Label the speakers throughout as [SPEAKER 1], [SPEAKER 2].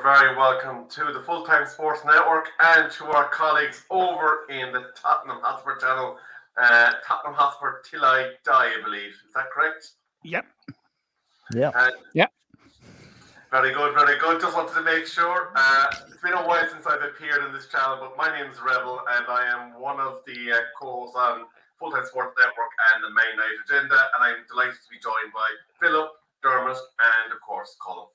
[SPEAKER 1] very welcome to the Full-Time Sports Network and to our colleagues over in the Tottenham Hotspur channel. Tottenham Hotspur Till I Die, I believe. Is that correct?
[SPEAKER 2] Yep.
[SPEAKER 3] Yeah.
[SPEAKER 1] Very good, very good. Just wanted to make sure. It's been a while since I've appeared on this channel, but my name is Rebel and I am one of the co-hosts on Full-Time Sports Network and the Main Night Agenda, and I'm delighted to be joined by Philip, Dermot, and of course, Colin.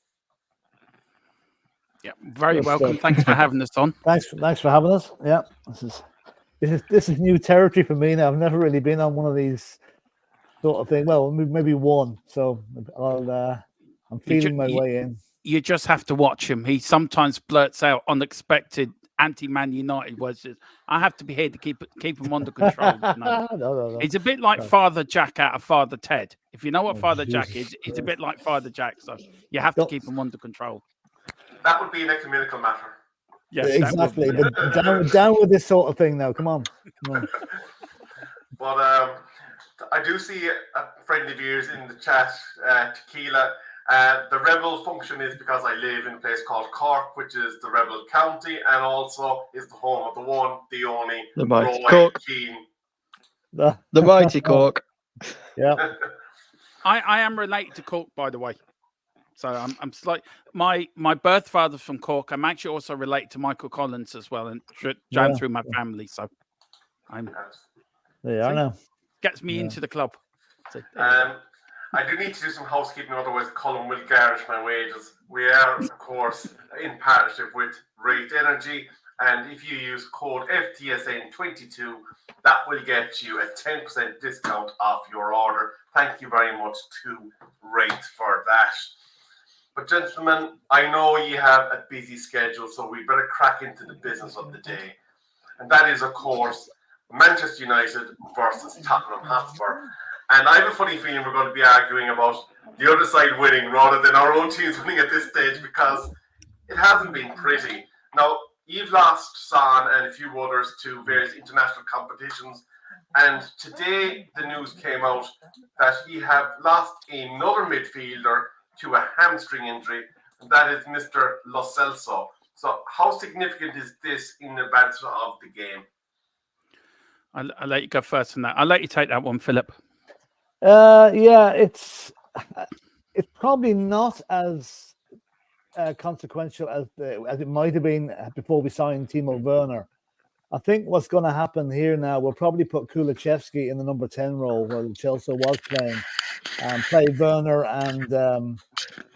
[SPEAKER 2] Yeah, very welcome. Thanks for having us on.
[SPEAKER 3] Thanks for having us. Yeah, this is new territory for me now. I've never really been on one of these sort of thing. Well, maybe one. So I'm feeling my way in.
[SPEAKER 2] You just have to watch him. He sometimes blurts out unexpected anti-Man United words. I have to be here to keep him under control.
[SPEAKER 3] No.
[SPEAKER 2] He's a bit like Father Jack out of Father Ted. If you know what Father Jack is, he's a bit like Father Jack. So you have to keep him under control.
[SPEAKER 1] That would be an ecumenical matter.
[SPEAKER 3] Yes, exactly. But down with this sort of thing now. Come on.
[SPEAKER 1] But I do see a friend of yours in the chat, Tequila. The Rebel function is because I live in a place called Cork, which is the Rebel County, and also is the home of the one, the only,
[SPEAKER 4] the mighty
[SPEAKER 1] Roy
[SPEAKER 4] Cork.
[SPEAKER 1] Keane.
[SPEAKER 4] The mighty Cork.
[SPEAKER 3] Yeah.
[SPEAKER 2] I am related to Cork, by the way. So I'm slight. My birth father's from Cork. I'm actually also related to Michael Collins as well, and ran through my family. So I'm.
[SPEAKER 3] Yeah, I know.
[SPEAKER 2] Gets me into the club. So,
[SPEAKER 1] I do need to do some housekeeping, otherwise Colin will garnish my wages. We are, of course, in partnership with Rate Energy, and if you use code FTSN22, that will get you a 10% discount off your order. Thank you very much to Rate for that. But gentlemen, I know you have a busy schedule, so we better crack into the business of the day. And that is, of course, Manchester United versus Tottenham Hotspur. And I have a funny feeling we're going to be arguing about the other side winning rather than our own teams winning at this stage, because it hasn't been pretty. Now, you've lost Son and a few others to various international competitions. And today the news came out that you have lost another midfielder to a hamstring injury, and that is Mr. Lo Celso. So how significant is this in advance of the game?
[SPEAKER 2] I'll let you go first on that. I'll let you take that one, Philip.
[SPEAKER 3] Yeah, it's probably not as consequential as it might have been before we signed Timo Werner. I think what's going to happen here now, we'll probably put Kulusevski in the number 10 role where Chelsea was playing, and play Werner and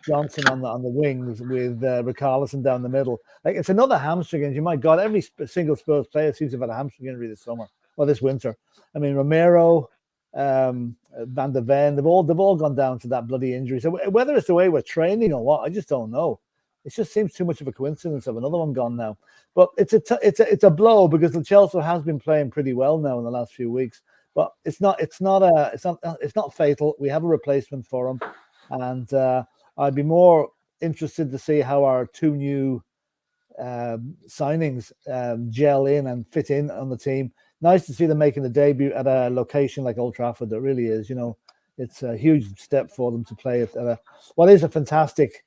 [SPEAKER 3] Johnson on the wings with Richarlison down the middle. Like, it's another hamstring injury. My God, every single Spurs player seems to have had a hamstring injury this summer or this winter. I mean, Romero, Van der Ven, they've all gone down to that bloody injury. So whether it's the way we're training or what, I just don't know. It just seems too much of a coincidence of another one gone now. But it's a blow, because the Chelsea has been playing pretty well now in the last few weeks. But it's not fatal. We have a replacement for him, and I'd be more interested to see how our two new signings gel in and fit in on the team. Nice to see them making the debut at a location like Old Trafford. It really is. You know, it's a huge step for them to play at what is a fantastic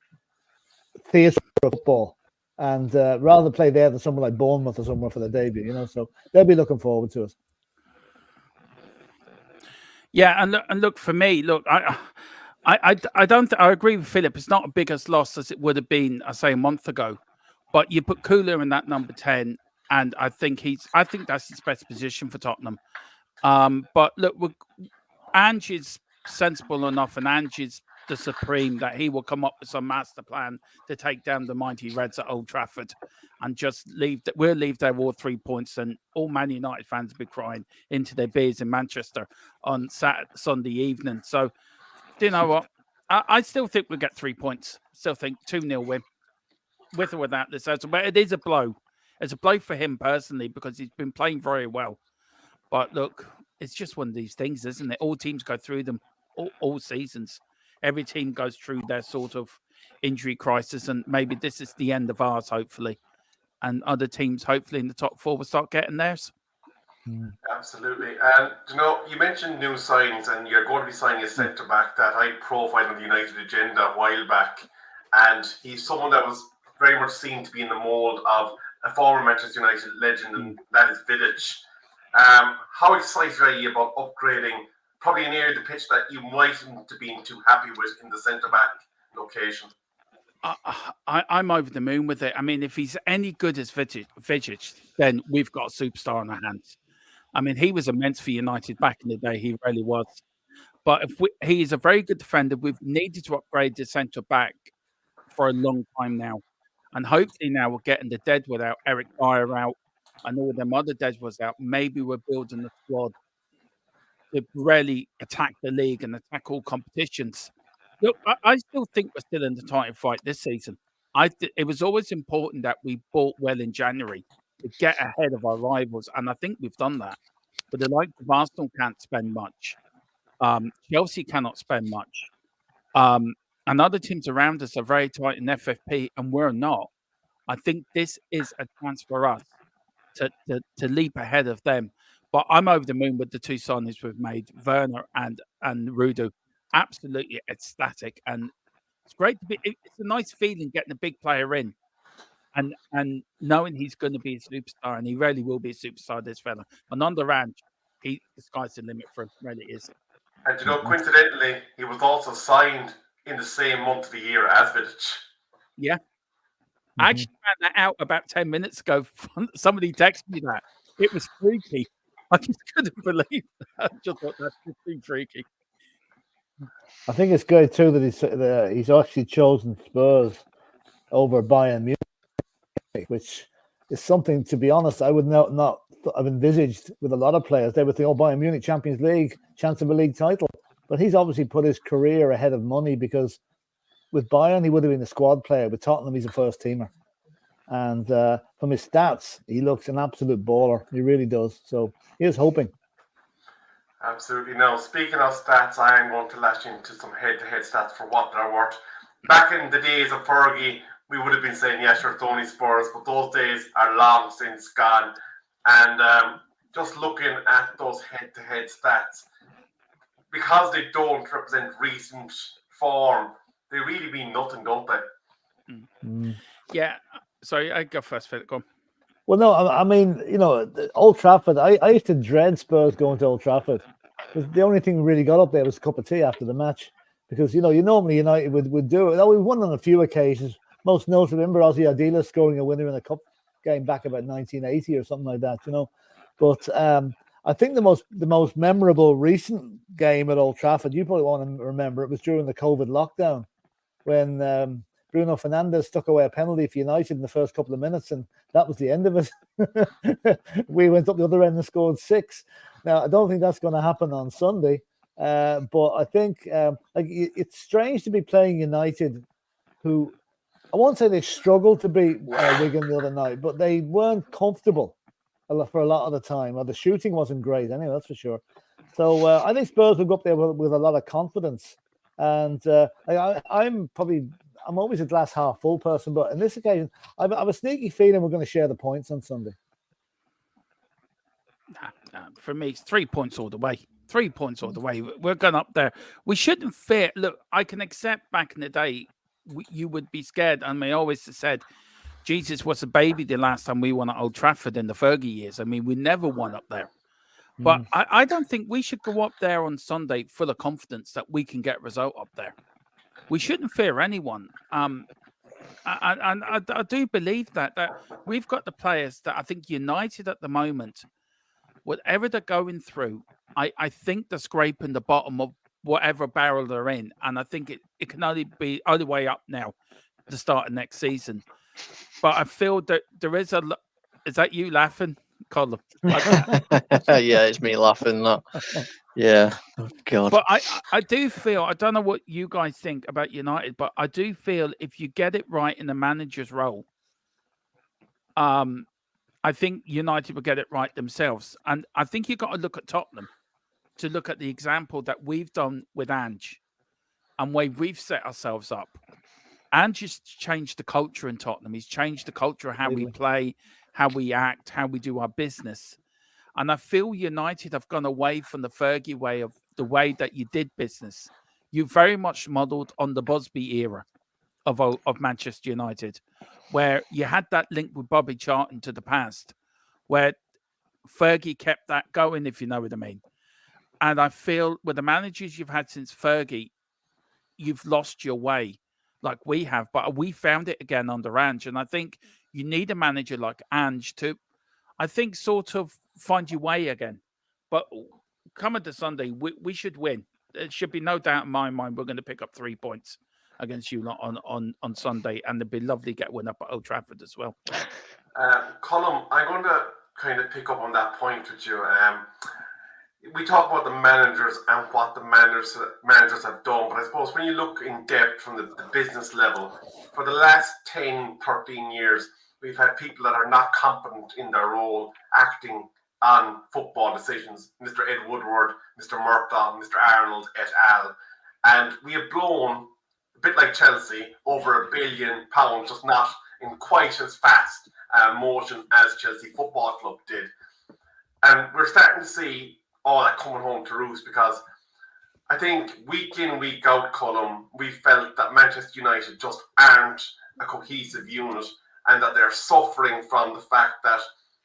[SPEAKER 3] theatre of football. And rather than play there than somewhere like Bournemouth or somewhere for the debut, you know, so they'll be looking forward to it.
[SPEAKER 2] Yeah, and look for me. Look, I don't. I agree with Philip. It's not a big as loss as it would have been, I say, a month ago. But you put Kula in that number 10, and I think that's his best position for Tottenham. But look, Ange is sensible enough, and Ange is the supreme, that he will come up with some master plan to take down the mighty Reds at Old Trafford, and just we'll leave there all 3 points, and all Man United fans will be crying into their beers in Manchester on Sunday evening. So, do you know what? I still think we'll get 3 points. Still think 2-0 win, with or without this. But it is a blow. It's a blow for him personally, because he's been playing very well. But look, it's just one of these things, isn't it? All teams go through them all seasons. Every team goes through their sort of injury crisis, and maybe this is the end of ours, hopefully. And other teams, hopefully, in the top 4 will start getting theirs.
[SPEAKER 1] Absolutely. And, you know, you mentioned new signings, and you're going to be signing a centre-back that I profiled on the United agenda a while back. And he's someone that was very much seen to be in the mould of a former Manchester United legend, and that is Vidic. How excited are you about upgrading probably an area of the pitch that you mightn't have been too happy with in the centre-back location?
[SPEAKER 2] I'm over the moon with it. I mean, if he's any good as Vidic, then we've got a superstar on our hands. I mean, he was immense for United back in the day. He really was. But he is a very good defender. We've needed to upgrade the centre back for a long time now. And hopefully now we're getting the Deadwood out, Eric Dyer out, and all them other Deadwoods out. Maybe we're building a squad to really attack the league and attack all competitions. Look, I still think we're still in the title fight this season. It was always important that we bought well in January to get ahead of our rivals, and I think we've done that. But the likes of Arsenal can't spend much. Chelsea cannot spend much. And other teams around us are very tight in FFP, and we're not. I think this is a chance for us to leap ahead of them. But I'm over the moon with the two signings we've made, Werner and Rudo. Absolutely ecstatic, and it's great to be. It's a nice feeling getting a big player in, and knowing he's going to be a superstar, and he really will be a superstar. This fella, and on the ranch, the sky's the limit for him. Really is.
[SPEAKER 1] And coincidentally, he was also signed in the same month of the year as Vidic.
[SPEAKER 2] Yeah. I actually found that out about 10 minutes ago. Somebody texted me that. It was freaky. I just couldn't believe that. I just thought that's pretty freaky.
[SPEAKER 3] I think it's good too that he's actually chosen Spurs over Bayern Munich, which is something, to be honest, I would not have envisaged with a lot of players. They would think, oh, Bayern Munich, Champions League, chance of a league title. But he's obviously put his career ahead of money, because with Bayern, he would have been a squad player. With Tottenham, he's a first teamer. And from his stats, he looks an absolute baller. He really does. So he is hoping.
[SPEAKER 1] Absolutely. Now, speaking of stats, I am going to lash into some head-to-head stats for what they're worth. Back in the days of Fergie, we would have been saying, yeah, sure, it's only Spurs, but those days are long since gone. And just looking at those head-to-head stats, because they don't represent recent form, they really mean nothing, don't they?
[SPEAKER 2] Yeah. Sorry, I go first, Philip. Go on.
[SPEAKER 3] Well, no, I mean, Old Trafford, I used to dread Spurs going to Old Trafford. The only thing we really got up there was a cup of tea after the match, because, you normally United would do it. We've won on a few occasions. Most notably, remember Ozzy Ardila scoring a winner in a cup game back about 1980 or something like that, But I think the most memorable recent game at Old Trafford, you probably want to remember, it was during the COVID lockdown when Bruno Fernandes stuck away a penalty for United in the first couple of minutes, and that was the end of it. We went up the other end and scored 6. Now, I don't think that's going to happen on Sunday, but I think it's strange to be playing United, who I won't say they struggled to beat Wigan the other night, but they weren't comfortable for a lot of the time. Or the shooting wasn't great, anyway, that's for sure. So I think Spurs will go up there with a lot of confidence. And I'm always a glass half full person, but in this occasion, I have a sneaky feeling we're going to share the points on Sunday.
[SPEAKER 2] For me, it's 3 points all the way. 3 points all the way. We're going up there. We shouldn't fear. Look, I can accept back in the day, you would be scared. And I always said, Jesus was a baby the last time we won at Old Trafford in the Fergie years. I mean, we never won up there. But I don't think we should go up there on Sunday full of confidence that we can get a result up there. We shouldn't fear anyone. And I do believe that we've got the players that I think United at the moment, whatever they're going through, I think they're scraping the bottom of whatever barrel they're in. And I think it can only be only way up now to the start of next season. But I feel that there is is that you laughing, Colin?
[SPEAKER 4] Yeah, it's me laughing. That. Yeah. Oh, God.
[SPEAKER 2] But I do feel, I don't know what you guys think about United, but I do feel if you get it right in the manager's role, I think United will get it right themselves. And I think you've got to look at Tottenham to look at the example that we've done with Ange and where we've set ourselves up. Ange has changed the culture in Tottenham. He's changed the culture of how we play, how we act, how we do our business. And I feel United have gone away from the Fergie way of the way that you did business. You very much modelled on the Busby era of Manchester United, where you had that link with Bobby Charlton to the past, where Fergie kept that going, if you know what I mean. And I feel with the managers you've had since Fergie, you've lost your way like we have, but we found it again under Ange. And I think you need a manager like Ange to, I think, sort of find your way again. But coming to Sunday, we should win. There should be no doubt in my mind we're going to pick up 3 points against you lot on Sunday, and it'd be lovely to get one up at Old Trafford as well.
[SPEAKER 1] Colm, I'm going to kind of pick up on that point with you. We talk about the managers and what the managers have done, but I suppose when you look in depth from the business level, for the last 10, 13 years, we've had people that are not competent in their role acting on football decisions. Mr. Ed Woodward, Mr. Murtaugh, Mr. Arnold, et al. And we have blown, a bit like Chelsea, over £1 billion, just not in quite as fast motion as Chelsea Football Club did. And we're starting to see all that coming home to roost, because I think week in, week out, Colm, we felt that Manchester United just aren't a cohesive unit, and that they're suffering from the fact that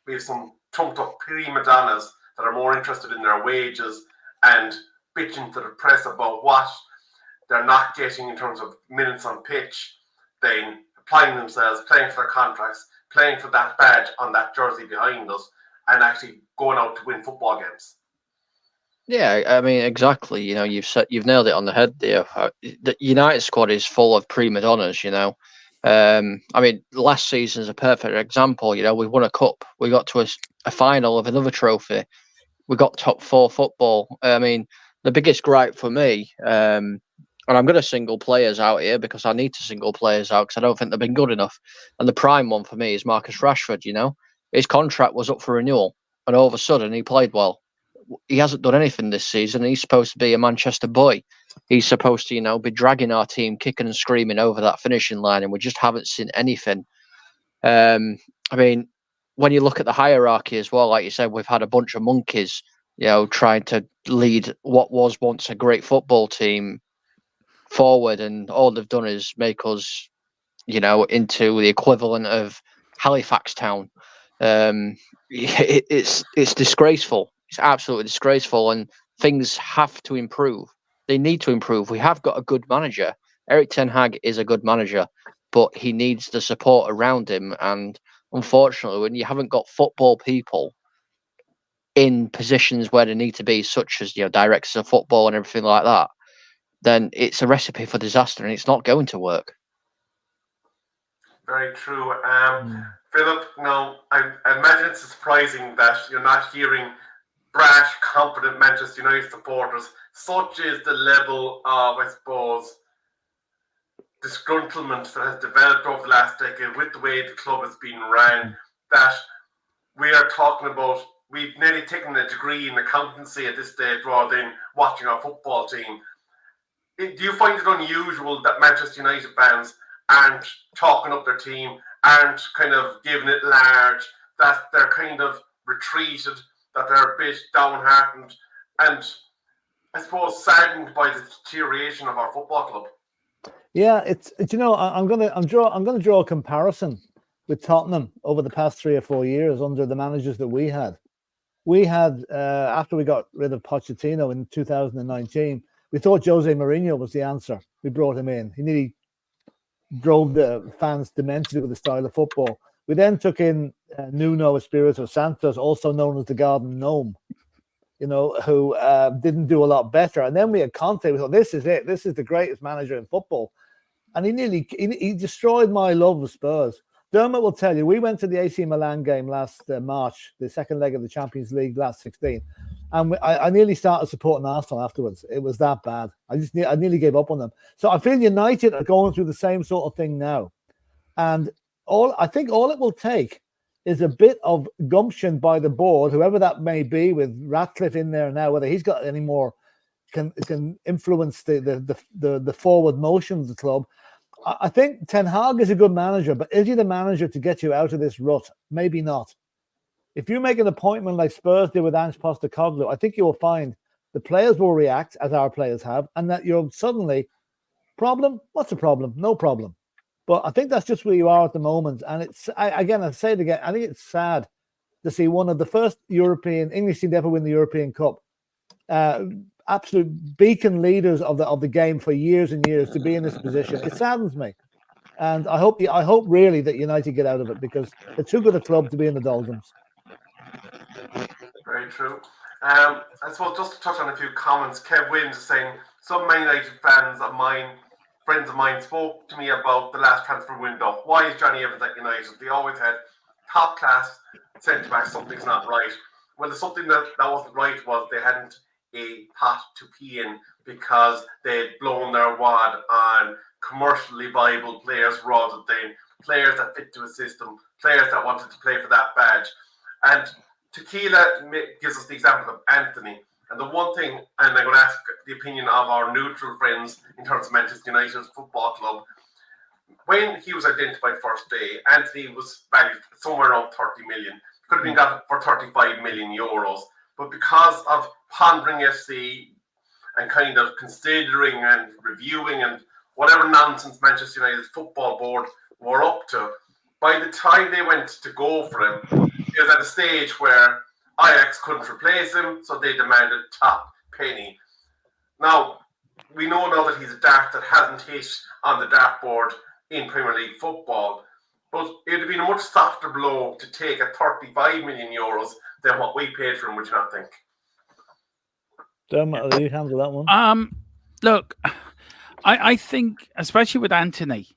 [SPEAKER 1] we have some trumped up prima donnas that are more interested in their wages and bitching to the press about what they're not getting in terms of minutes on pitch, then applying themselves, playing for their contracts, playing for that badge on that jersey behind us, and actually going out to win football games.
[SPEAKER 4] Yeah, I mean, exactly. You've nailed it on the head there. The United squad is full of prima donnas. I mean, last season is a perfect example. We won a cup. We got to a final of another trophy. We got top 4 football. I mean, the biggest gripe for me, and I'm going to single players out here because I need to single players out because I don't think they've been good enough. And the prime one for me is Marcus Rashford. His contract was up for renewal, and all of a sudden he played well. He hasn't done anything this season. He's supposed to be a Manchester boy. He's supposed to, be dragging our team, kicking and screaming over that finishing line, and we just haven't seen anything. I mean, when you look at the hierarchy as well, like you said, we've had a bunch of monkeys, trying to lead what was once a great football team forward, and all they've done is make us, into the equivalent of Halifax Town. It's disgraceful. It's absolutely disgraceful, and things have to improve. They need to improve. We have got a good manager. Erik ten Hag is a good manager, but he needs the support around him. And unfortunately, when you haven't got football people in positions where they need to be, such as directors of football and everything like that, then it's a recipe for disaster, and it's not going to work.
[SPEAKER 1] Very true. Philip, now, I imagine it's surprising that you're not hearing brash, confident Manchester United supporters. Such is the level of, I suppose, disgruntlement that has developed over the last decade with the way the club has been ran, that we are talking about, we've nearly taken a degree in accountancy at this stage rather than watching our football team. Do you find it unusual that Manchester United fans aren't talking up their team, aren't kind of giving it large, that they're kind of retreated, that they're a bit downhearted, and I suppose saddened by the deterioration of our football club?
[SPEAKER 3] Yeah, it's I'm gonna draw a comparison with Tottenham over the past 3 or 4 years under the managers that we had. We had after we got rid of Pochettino in 2019, we thought Jose Mourinho was the answer. We brought him in. He nearly drove the fans demented with the style of football. We then took in Nuno Espirito Santos, also known as the Garden Gnome, who didn't do a lot better. And then we had Conte. We thought, this is it. This is the greatest manager in football. And he destroyed my love of Spurs. Dermot will tell you, we went to the AC Milan game last March, the second leg of the Champions League, last 16. And I nearly started supporting Arsenal afterwards. It was that bad. I nearly gave up on them. So I feel United are going through the same sort of thing now. And I think all it will take is a bit of gumption by the board, whoever that may be, with Ratcliffe in there now, whether he's got any more can influence the forward motion of the club. I think Ten Hag is a good manager, but is he the manager to get you out of this rut? Maybe not. If you make an appointment like Spurs did with Ange Postecoglou, I think you will find the players will react, as our players have, and that you're suddenly, problem? What's the problem? No problem. But I think that's just where you are at the moment. And I say it again, I think it's sad to see one of the first English team to ever win the European Cup, absolute beacon leaders of the game for years and years, to be in this position. It saddens me. And I hope really that United get out of it, because they're too good a club to be in the doldrums.
[SPEAKER 1] Very true. I suppose just to touch on a few comments, Kev Williams is saying, some Man United friends of mine, spoke to me about the last transfer window. Why is Johnny Evans at United? They always had top class centre back. Something's not right. Well, the something that wasn't right was they hadn't a pot to pee in, because they'd blown their wad on commercially viable players rather than players that fit to a system, players that wanted to play for that badge. And Tequila gives us the example of Anthony. And the one thing, and I'm going to ask the opinion of our neutral friends in terms of Manchester United Football Club, when he was identified first day, Anthony was valued somewhere around 30 million. Could have been got for 35 million euros. But because of pondering FC and kind of considering and reviewing and whatever nonsense Manchester United Football Board were up to, by the time they went to go for him, he was at a stage where Ajax couldn't replace him, so they demanded top penny. Now, we know now that he's a dart that hasn't hit on the dartboard in Premier League football, but it would have been a much softer blow to take at 35 million euros than what we paid for him, would you not think?
[SPEAKER 3] Dermot, will you handle that one?
[SPEAKER 2] Look, I think, especially with Anthony,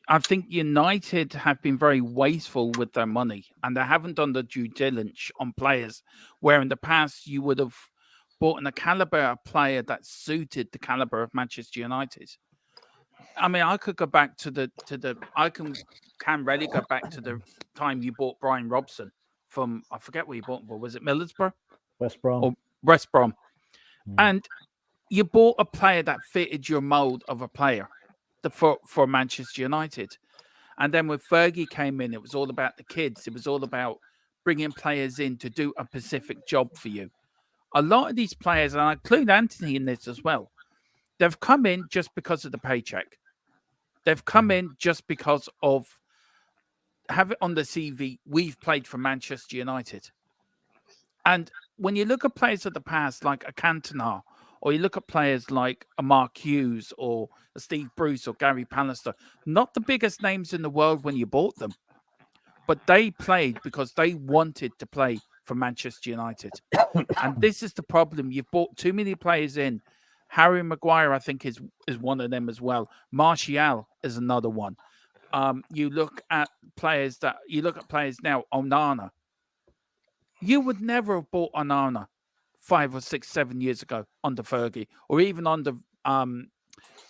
[SPEAKER 2] I think United have been very wasteful with their money, and they haven't done the due diligence on players, where in the past you would have bought in a caliber of player that suited the caliber of Manchester United. I mean, I could go back to I can really go back to the time you bought Brian Robson from, I forget where you bought him for. Was it Middlesbrough?
[SPEAKER 3] West Brom.
[SPEAKER 2] Or West Brom. And you bought a player that fitted your mold of a player for Manchester United. And then when Fergie came in, it was all about the kids. It was all about bringing players in to do a specific job for you. A lot of these players, and I include Anthony in this as well, they've come in just because of the paycheck. They've come in just because of have it on the CV, we've played for Manchester United. And when you look at players of the past, like a Cantona, or you look at players like a Mark Hughes or a Steve Bruce or Gary Pallister, not the biggest names in the world when you bought them, but they played because they wanted to play for Manchester United. And this is the problem. You've bought too many players in. Harry Maguire, I think, is one of them as well. Martial is another one. You look at players now, Onana. You would never have bought Onana 5 or 6, 7 years ago under Fergie, or even under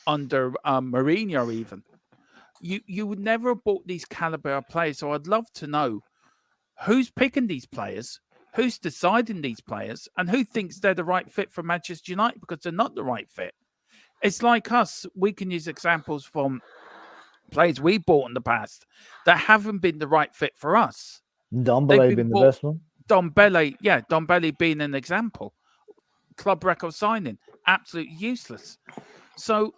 [SPEAKER 2] Mourinho. Even you would never have bought these caliber of players. So I'd love to know who's picking these players, who's deciding these players, and who thinks they're the right fit for Manchester United, because they're not the right fit. It's like us. We can use examples from players we bought in the past that haven't been the right fit for us.
[SPEAKER 3] Dombele being the best one.
[SPEAKER 2] Dombele being an example. Club record signing, absolutely useless. So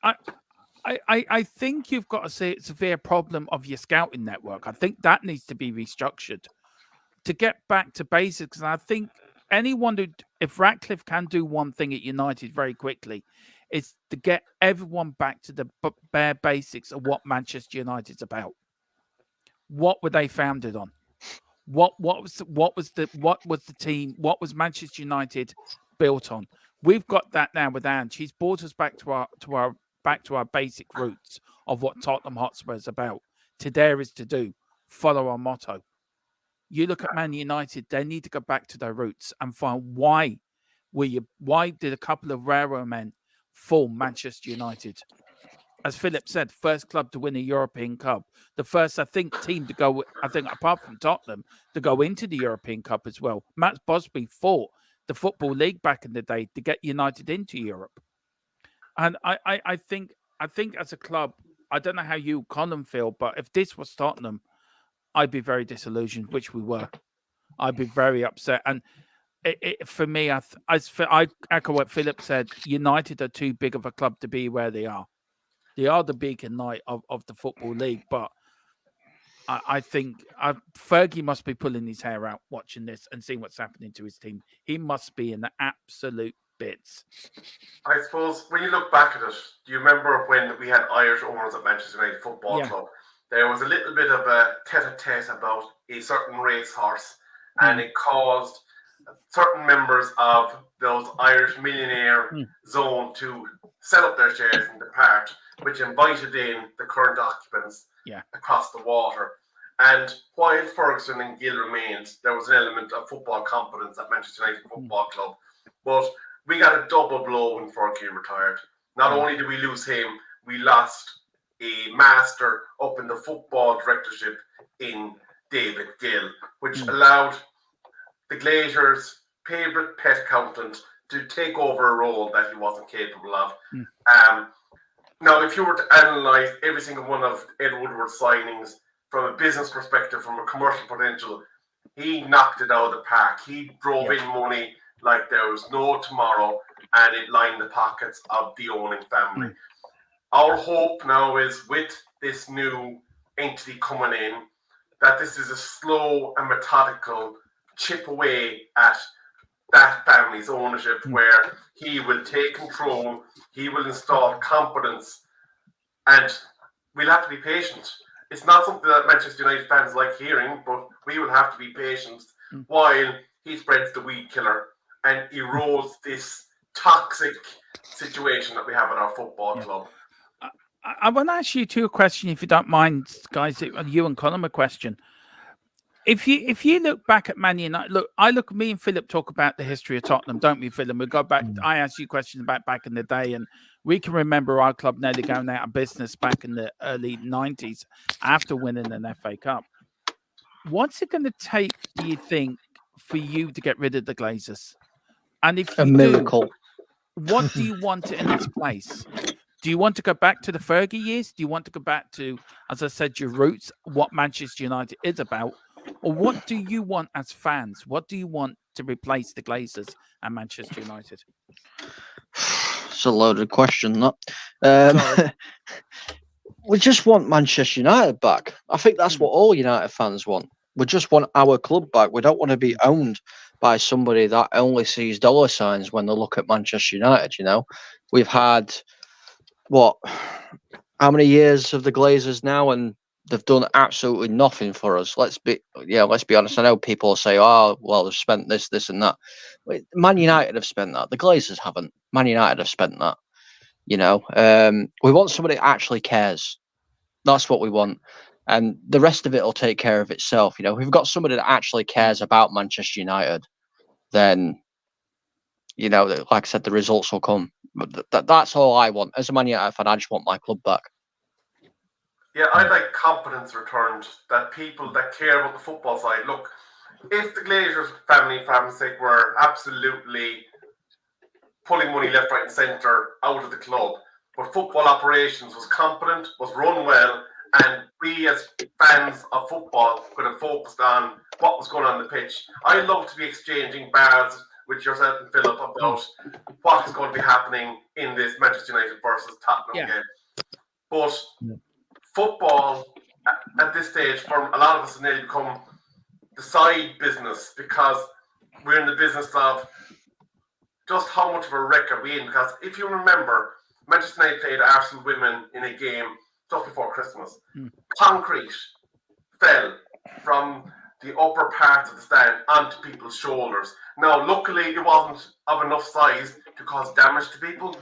[SPEAKER 2] I think you've got a severe problem of your scouting network. I think that needs to be restructured to get back to basics. And I think if Ratcliffe can do one thing at United very quickly, it's to get everyone back to the bare basics of what Manchester United's about. What were they founded on? What was the team? What was Manchester United built on? We've got that now with Anne. She's brought us back to our basic roots of what Tottenham Hotspur is about. To dare is to do. Follow our motto. You look at Man United; they need to go back to their roots and find why did a couple of rarer men form Manchester United? As Philip said, first club to win a European Cup. The first, I think, team to go, apart from Tottenham, to go into the European Cup as well. Matt Busby fought the Football League back in the day to get United into Europe. And I think as a club, I don't know how you, Colin, feel, but if this was Tottenham, I'd be very disillusioned, which we were. I'd be very upset. And for me, I echo what Philip said. United are too big of a club to be where they are. They are the beacon light of the Football League. But I think Fergie must be pulling his hair out watching this and seeing what's happening to his team. He must be in the absolute bits.
[SPEAKER 1] I suppose when you look back at it, do you remember when we had Irish owners at Manchester United Football Club? There was a little bit of a tete-a-tete about a certain racehorse, and it caused certain members of those Irish millionaire zone to sell up their shares and depart, which invited in the current occupants across the water. And while Ferguson and Gill remained, there was an element of football competence at Manchester United Football Club. But we got a double blow when Fergie retired. Not only did we lose him, we lost a master up in the football directorship in David Gill, which allowed the Glazers' favourite pet accountant to take over a role that he wasn't capable of. Now, if you were to analyse every single one of Ed Woodward's signings from a business perspective, from a commercial potential, he knocked it out of the park. He drove in money like there was no tomorrow, and it lined the pockets of the owning family. Our hope now is, with this new entity coming in, that this is a slow and methodical chip away at that family's ownership, where he will take control, he will install competence, and we'll have to be patient. It's not something that Manchester United fans like hearing, but we will have to be patient while he spreads the weed killer and erodes this toxic situation that we have at our football club.
[SPEAKER 2] I want to ask you two a question, if you don't mind, guys. You and Colin a question. If you look back at Man United, me and Philip talk about the history of Tottenham, don't we, Philip? We go back. I asked you questions about back in the day, and we can remember our club nearly going out of business back in the early 90s after winning an FA Cup. What's it going to take, do you think, for you to get rid of the Glazers? And if you
[SPEAKER 4] miracle.
[SPEAKER 2] What do you want in its place? Do you want to go back to the Fergie years? Do you want to go back to, as I said, your roots, what Manchester United is about? Or what do you want as fans? What do you want to replace the Glazers and Manchester United?
[SPEAKER 4] It's a loaded question, that. We just want Manchester United back. I think that's what all United fans want. We just want our club back. We don't want to be owned by somebody that only sees dollar signs when they look at Manchester United. You know, we've had how many years of the Glazers now, and they've done absolutely nothing for us. Let's be honest. I know people will say, "Oh, well, they've spent this, and that." Man United have spent that. The Glazers haven't. Man United have spent that. You know, we want somebody that actually cares. That's what we want, and the rest of it will take care of itself. You know, if we've got somebody that actually cares about Manchester United, then, you know, like I said, the results will come. But that's all I want. As a Man United fan, I just want my club back.
[SPEAKER 1] Yeah, I'd like competence returned, that people that care about the football side. Look, if the Glazers family, for heaven's sake, were absolutely pulling money left, right and centre out of the club, but football operations was competent, was run well, and we as fans of football could have focused on what was going on the pitch. I'd love to be exchanging bars with yourself and Philip about what is going to be happening in this Manchester United versus Tottenham game. But football at this stage, for a lot of us, has nearly become the side business, because we're in the business of just how much of a wreck are we in. Because if you remember, Manchester United played Arsenal women in a game just before Christmas. Concrete fell from the upper part of the stand onto people's shoulders. Now, luckily, it wasn't of enough size to cause damage to people,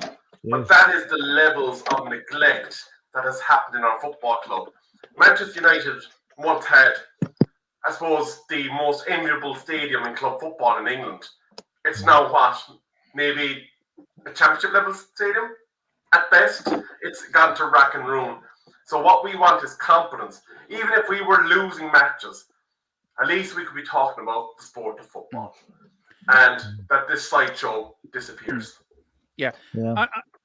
[SPEAKER 1] but that is the levels of neglect that has happened in our football club. Manchester United once had, I suppose, the most enviable stadium in club football in England. It's now maybe a championship level stadium? At best, it's gone to rack and ruin. So what we want is competence. Even if we were losing matches, at least we could be talking about the sport of football, and that this sideshow disappears.
[SPEAKER 2] Yeah.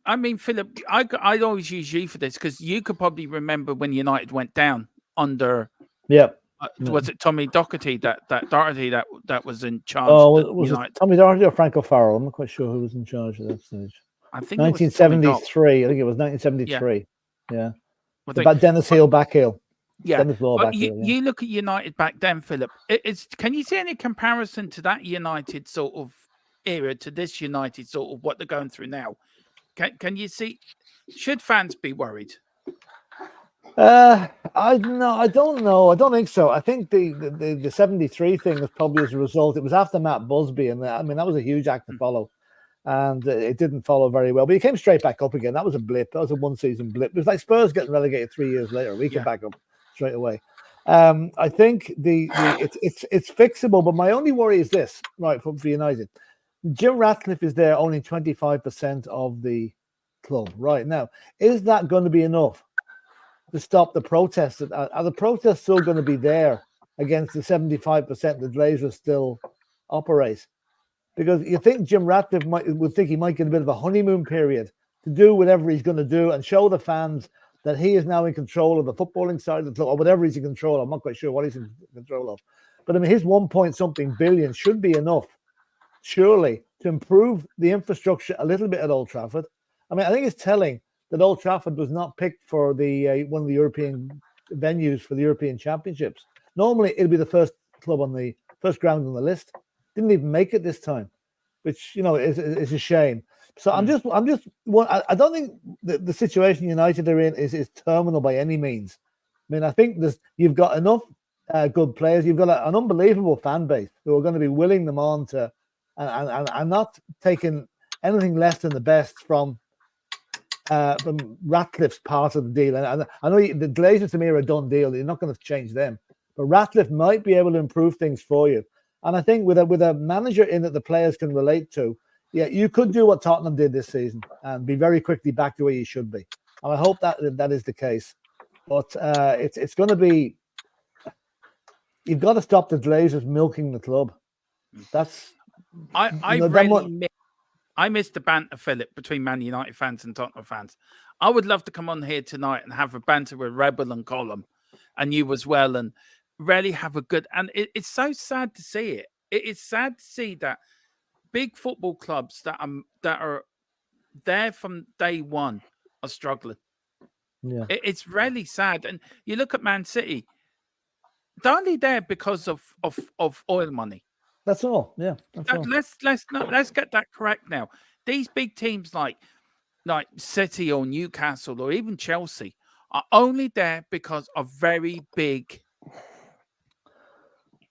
[SPEAKER 2] I mean, Philip, I always use you for this, because you could probably remember when United went down under. Was it Tommy Doherty that was in charge?
[SPEAKER 3] Oh, was it Tommy Doherty or Frank O'Farrell? I'm not quite sure who was in charge at that stage. I think 1973. I think it was 1973. Yeah.
[SPEAKER 2] I think.
[SPEAKER 3] About Dennis Hill back heel.
[SPEAKER 2] Yeah,
[SPEAKER 3] Dennis Law
[SPEAKER 2] but
[SPEAKER 3] back heel. Yeah.
[SPEAKER 2] you look at United back then, Philip. Can you see any comparison to that United sort of era to this United sort of what they're going through now? Can you see? Should fans be worried?
[SPEAKER 3] I don't know. I don't think so. I think the 73 thing was probably as a result. It was after Matt Busby, and I mean that was a huge act to follow, and it didn't follow very well. But he came straight back up again. That was a blip. That was a one-season blip. It was like Spurs getting relegated 3 years later. We came back up straight away. I think it's fixable, but my only worry is this, right? For United, Jim Ratcliffe is there owning 25% of the club right now. Is that going to be enough to stop the protests? Are the protests still going to be there against the 75% that Glazers still operate? Because you think Jim Ratcliffe would think he might get a bit of a honeymoon period to do whatever he's going to do and show the fans that he is now in control of the footballing side of the club, or whatever he's in control of. I'm not quite sure what he's in control of. But I mean, his 1-point-something billion should be enough, surely, to improve the infrastructure a little bit at Old Trafford. I mean, I think it's telling that Old Trafford was not picked for the one of the European venues for the European Championships. Normally, it'll be the first club on the first ground on the list. Didn't even make it this time, which is a shame. So I don't think the situation United are in is terminal by any means. I mean, I think you've got enough good players. You've got an unbelievable fan base who are going to be willing them on to, and not taking anything less than the best from Ratcliffe's part of the deal. And I know the Glazers to me are a done deal. You're not going to change them, but Ratcliffe might be able to improve things for you. And I think with a manager in that the players can relate to, yeah, you could do what Tottenham did this season and be very quickly back to where you should be. And I hope that is the case. But it's going to be. You've got to stop the Glazers milking the club. That's.
[SPEAKER 2] I miss the banter, Philip, between Man United fans and Tottenham fans. I would love to come on here tonight and have a banter with Rebel and Colum, and you as well, and really have a good. And it's so sad to see it. It is sad to see that big football clubs that are there from day one are struggling.
[SPEAKER 3] Yeah,
[SPEAKER 2] it's really sad. And you look at Man City; they're only there because of oil money.
[SPEAKER 3] that's all. Yeah, that's all.
[SPEAKER 2] Let's get that correct now. These big teams like City or Newcastle or even Chelsea are only there because of very big,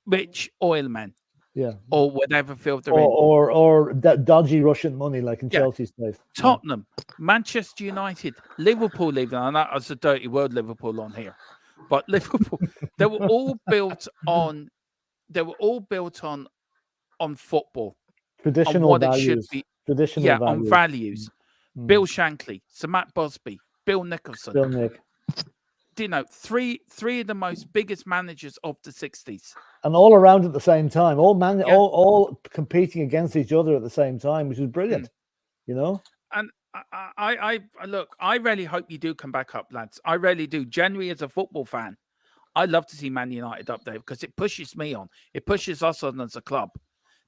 [SPEAKER 2] rich oil men.
[SPEAKER 3] Yeah,
[SPEAKER 2] or whatever field they're in.
[SPEAKER 3] Or dodgy Russian money, like in Chelsea's case.
[SPEAKER 2] Tottenham, Manchester United, Liverpool, even, and that was a dirty word, Liverpool, on here. But Liverpool, they were all built on football.
[SPEAKER 3] Traditional
[SPEAKER 2] on what
[SPEAKER 3] values.
[SPEAKER 2] It should be.
[SPEAKER 3] Traditional values.
[SPEAKER 2] On values. Bill Shankly, Sir Matt Busby, Bill Nicholson.
[SPEAKER 3] Bill Nick.
[SPEAKER 2] Do you know, three of the most biggest managers of the 60s.
[SPEAKER 3] And all around at the same time, all competing against each other at the same time, which is brilliant,
[SPEAKER 2] And I look, I really hope you do come back up, lads. I really do. Genuinely, as a football fan, I love to see Man United up there because it pushes me on. It pushes us on as a club.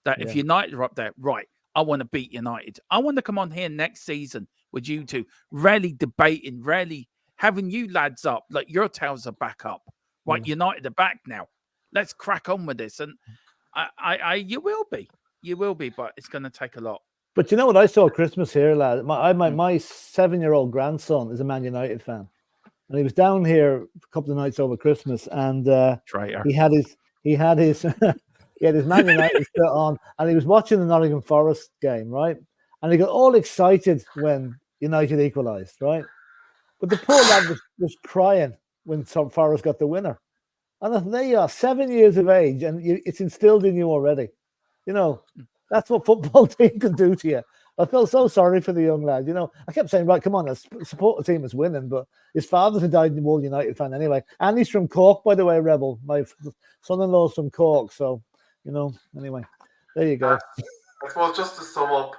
[SPEAKER 2] That if United are up there, right, I want to beat United. I want to come on here next season with you two, really debating, really having you lads up, like your tails are back up. Right, United are back now. Let's crack on with this. And you will be, but it's going to take a lot.
[SPEAKER 3] But you know what I saw at Christmas here, lad? My 7-year-old grandson is a Man United fan, and he was down here a couple of nights over Christmas, and he had his he had his Man United shirt on, and he was watching the Nottingham Forest game, right? And he got all excited when United equalised, right? But the poor lad was crying when Forest got the winner. And I thought, there you are, 7 years of age, and it's instilled in you already. That's what football team can do to you. I felt so sorry for the young lad. I kept saying, right, come on, let's support the team that's winning. But his father's a dyed-in-the-wool United fan anyway. And he's from Cork, by the way, Rebel. My son-in-law's from Cork. So, anyway, there you go.
[SPEAKER 1] I suppose just to sum up,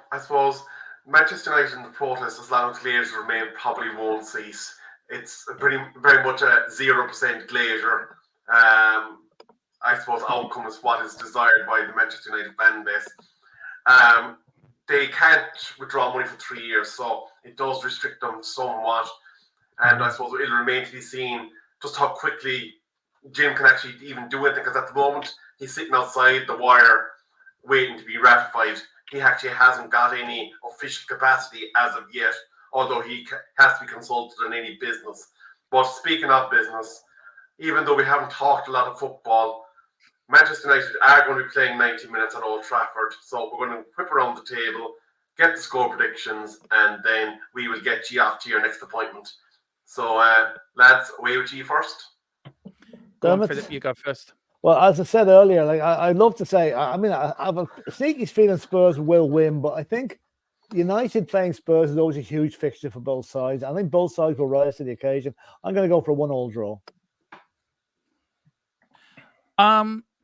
[SPEAKER 1] Manchester United in the protest, as long as Glazers remain, probably won't cease. It's very much a 0% Glazer. I suppose outcome is what is desired by the Manchester United fan base. They can't withdraw money for 3 years, so it does restrict them somewhat. And I suppose it'll remain to be seen just how quickly Jim can actually even do anything, because at the moment he's sitting outside the wire waiting to be ratified. He actually hasn't got any official capacity as of yet, although he has to be consulted on any business. But speaking of business, even though we haven't talked a lot of football, Manchester United are going to be playing 90 minutes at Old Trafford. So we're going to whip around the table, get the score predictions, and then we will get you off to your next appointment. So, lads, away with you first.
[SPEAKER 2] Go on, Philip, you go first.
[SPEAKER 3] Well, as I said earlier, like I'd love to say, I have a sneaky feeling Spurs will win, but I think United playing Spurs is always a huge fixture for both sides. I think both sides will rise to the occasion. I'm going to go for a 1-1 draw.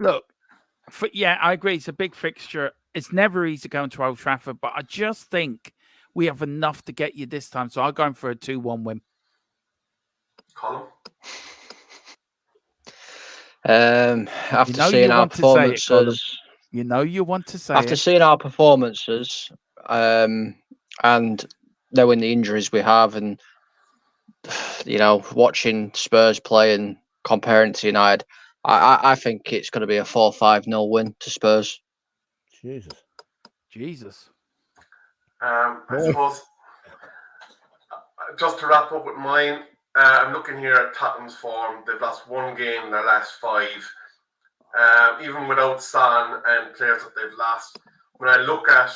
[SPEAKER 2] Look, I agree. It's a big fixture. It's never easy going to Old Trafford, but I just think we have enough to get you this time. So I'm going for a 2-1 win.
[SPEAKER 1] Colin?
[SPEAKER 4] After seeing our performances,
[SPEAKER 2] you want to say
[SPEAKER 4] after seeing our performances, and knowing the injuries we have, and watching Spurs play and comparing to United, I think it's going to be a 4-5-0 win to Spurs.
[SPEAKER 2] Jesus.
[SPEAKER 1] I suppose, just to wrap up with mine, I'm looking here at Tottenham's form. They've lost one game in their last 5. Even without Son and players that they've lost, when I look at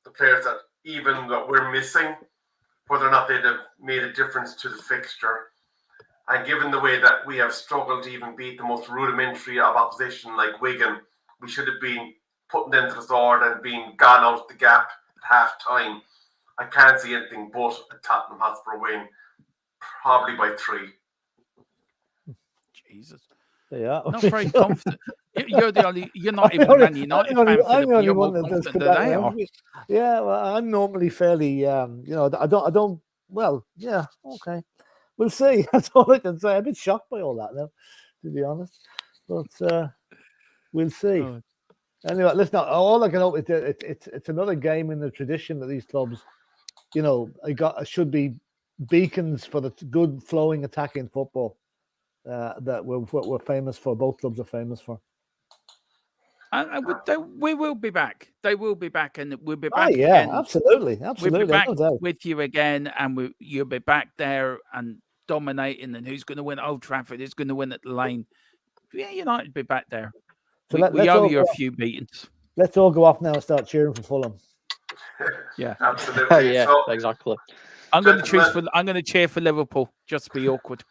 [SPEAKER 1] the players that even that we're missing, whether or not they'd have made a difference to the fixture, and given the way that we have struggled to even beat the most rudimentary of opposition like Wigan, we should have been putting them to the sword and being gone out the gap at half time. I can't see anything but a Tottenham Hotspur win, probably by 3.
[SPEAKER 2] Jesus.
[SPEAKER 3] Yeah.
[SPEAKER 2] Not very confident. You're the only. You're not even a Man United fan, Philip. You're more confident than they are.
[SPEAKER 3] Yeah, well, I'm normally fairly. I don't. Well, yeah, okay. We'll see. That's all I can say. I'm a bit shocked by all that now, to be honest. But we'll see.
[SPEAKER 2] Oh.
[SPEAKER 3] Anyway, listen. All I can hope is that it's another game in the tradition that these clubs, should be beacons for the good flowing attacking football that we're famous for. Both clubs are famous for.
[SPEAKER 2] We will be back. They will be back, and we'll be back.
[SPEAKER 3] Yeah,
[SPEAKER 2] again.
[SPEAKER 3] absolutely.
[SPEAKER 2] We'll be back with you again, and you'll be back there and dominating. And who's going to win at Old Trafford? Who's going to win at the Lane? Yeah, United will be back there. So we owe you a few beatings.
[SPEAKER 3] Let's all go off now and start cheering for Fulham.
[SPEAKER 2] Yeah,
[SPEAKER 1] absolutely.
[SPEAKER 4] Yeah, exactly.
[SPEAKER 2] I'm going to cheer for Liverpool. Just to be awkward.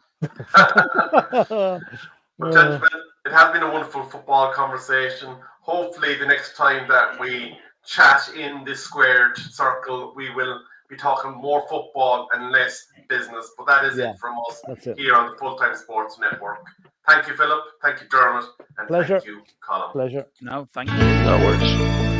[SPEAKER 1] Gentlemen, it has been a wonderful football conversation. Hopefully, the next time that we chat in this squared circle, we will be talking more football and less business. But that is it from us here on the Full Time Sports Network. Thank you, Philip. Thank you, Dermot. And
[SPEAKER 3] Pleasure.
[SPEAKER 1] Thank you, Colin.
[SPEAKER 3] Pleasure.
[SPEAKER 2] No, thank you.
[SPEAKER 4] No worries.